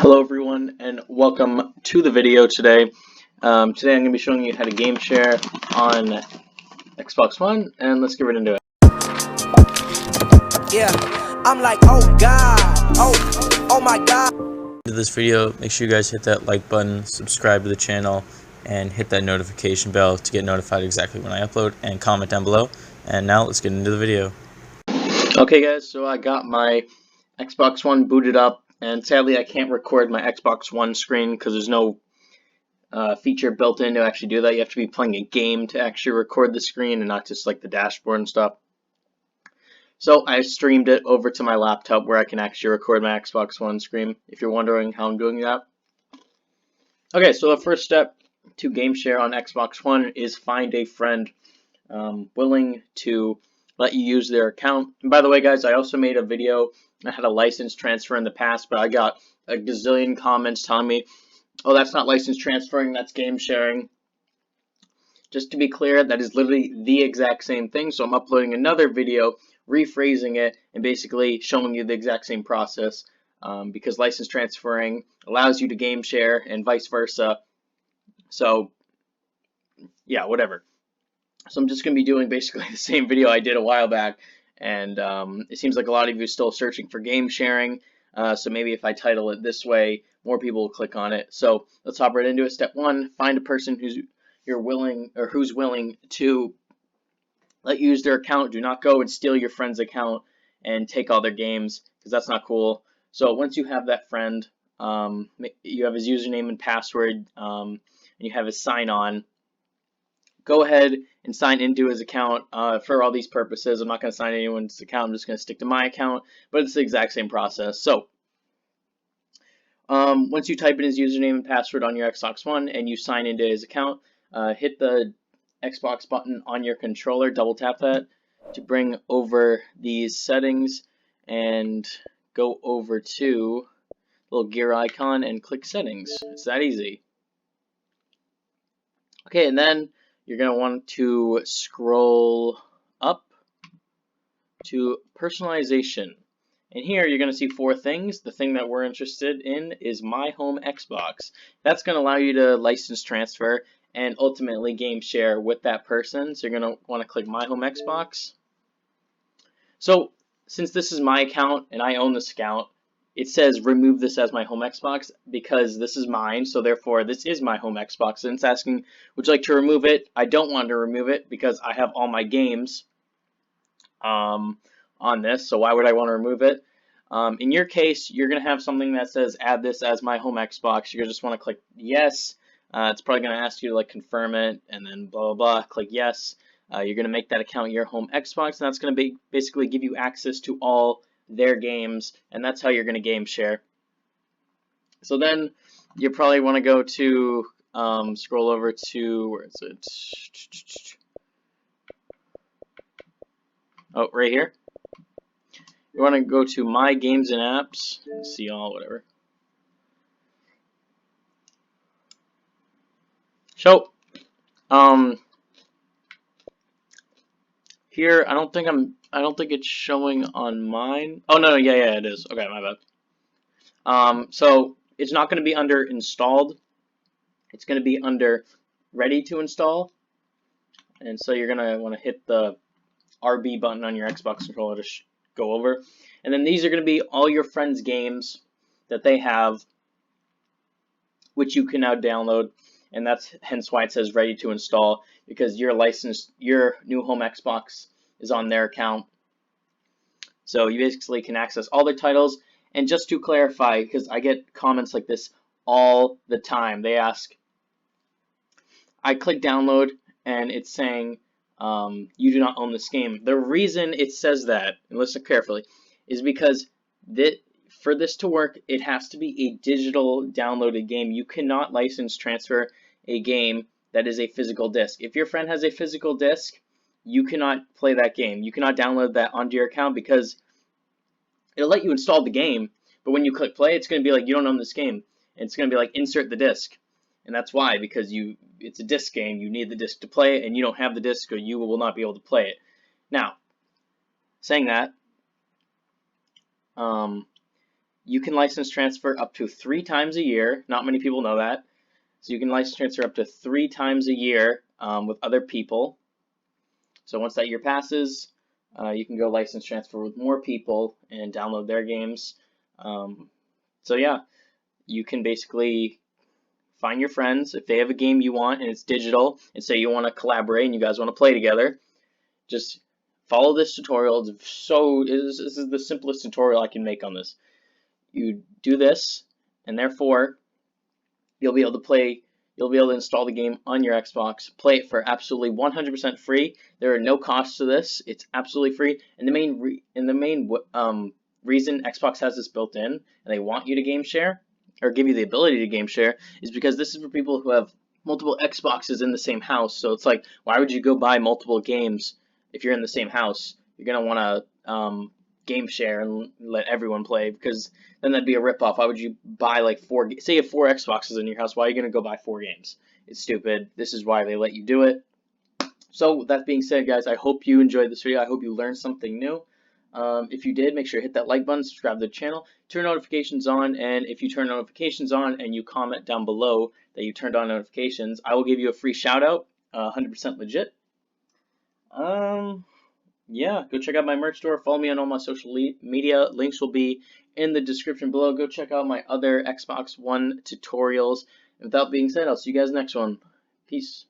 Hello everyone and welcome to the video today. Today I'm going to be showing you how to game share on Xbox One, and let's get right into it. Yeah, I'm like, oh god, oh my god. To this video, make sure you guys hit that like button, subscribe to the channel, and hit that notification bell to get notified exactly when I upload, and comment down below. And now let's get into the video. Okay guys, so I got my Xbox One booted up, and sadly I can't record my Xbox One screen because there's no feature built in to actually do that. You have to be playing a game to actually record the screen and not just like the dashboard and stuff. So I streamed it over to my laptop where I can actually record my Xbox One screen, if you're wondering how I'm doing that. Okay, so the first step to game share on Xbox One is find a friend willing to let you use their account. And by the way, guys, I also made a video. I had a license transfer in the past, but I got a gazillion comments telling me, oh, that's not license transferring, that's game sharing. Just to be clear, that is literally the exact same thing. So I'm uploading another video, rephrasing it, and basically showing you the exact same process, because license transferring allows you to game share and vice versa. So yeah, whatever. So I'm just going to be doing basically the same video I did a while back, and it seems like a lot of you are still searching for game sharing, so maybe if I title it this way, more people will click on it. So let's hop right into it. Step one, find a person who's willing to let you use their account. Do not go and steal your friend's account and take all their games, because that's not cool. So once you have that friend, you have his username and password, and you have his sign on, go ahead and sign into his account. For all these purposes, I'm not going to sign anyone's account. I'm just going to stick to my account, but it's the exact same process. So once you type in his username and password on your Xbox One and you sign into his account, hit the Xbox button on your controller, double tap that to bring over these settings, and go over to the little gear icon and click settings. It's that easy. Okay, and then you're going to want to scroll up to personalization. And here you're going to see four things. The thing that we're interested in is My Home Xbox. That's going to allow you to license transfer and ultimately game share with that person. So you're going to want to click My Home Xbox. So since this is my account and I own this account, it says remove this as my home Xbox because this is mine, so therefore this is my home Xbox. And it's asking, would you like to remove it? I don't want to remove it because I have all my games on this, so why would I want to remove it? In your case, you're going to have something that says add this as my home Xbox. You're going to just want to click yes. It's probably going to ask you to like confirm it and then blah, blah, blah. Click yes. You're going to make that account your home Xbox, and that's going to basically give you access to all their games, and that's how you're going to game share. So then you probably want to go to scroll over to, where is it? Oh, right here. You want to go to My Games and Apps, see all, whatever. So here I don't think it's showing on mine. Oh no, yeah, it is. Okay, my bad. So it's not going to be under installed. It's going to be under ready to install. And so you're going to want to hit the RB button on your Xbox controller to go over. And then these are going to be all your friends' games that they have, which you can now download. And that's hence why it says ready to install, because your new home Xbox is on their account. So you basically can access all their titles. And just to clarify, because I get comments like this all the time, they ask, I click download and it's saying you do not own this game. The reason it says that, and listen carefully, is because for this to work, it has to be a digital downloaded game. You cannot license transfer a game that is a physical disc. If your friend has a physical disc, you cannot play that game. You cannot download that onto your account because it'll let you install the game, but when you click play, it's going to be like, you don't own this game. And it's going to be like, insert the disc. And that's why, because it's a disc game, you need the disc to play it, and you don't have the disc, or you will not be able to play it. Now, saying that, you can license transfer up to 3 times a year. Not many people know that. So you can license transfer up to 3 times a year with other people. So once that year passes, you can go license transfer with more people and download their games. So yeah, you can basically find your friends. If they have a game you want and it's digital, and say you want to collaborate and you guys want to play together, just follow this tutorial. This is the simplest tutorial I can make on this. You do this, and therefore you'll be able to play. You'll be able to install the game on your Xbox, play it for absolutely 100% free. There are no costs to this. It's absolutely free. And the main reason Xbox has this built in, and they want you to game share or give you the ability to game share, is because this is for people who have multiple Xboxes in the same house. So it's like, why would you go buy multiple games if you're in the same house? You're gonna want to game share and let everyone play, because then that'd be a ripoff. Why would you buy like say you have 4 Xboxes in your house? Why are you gonna go buy 4 games? It's stupid. This is why they let you do it. So that being said, guys, I hope you enjoyed this video. I hope you learned something new. If you did, make sure to hit that like button, subscribe to the channel, turn notifications on, and if you turn notifications on and you comment down below that you turned on notifications, I will give you a free shout out, 100% legit. Yeah, go check out my merch store. Follow me on all my social media. Links will be in the description below. Go check out my other Xbox One tutorials. And with that being said, I'll see you guys next one. Peace.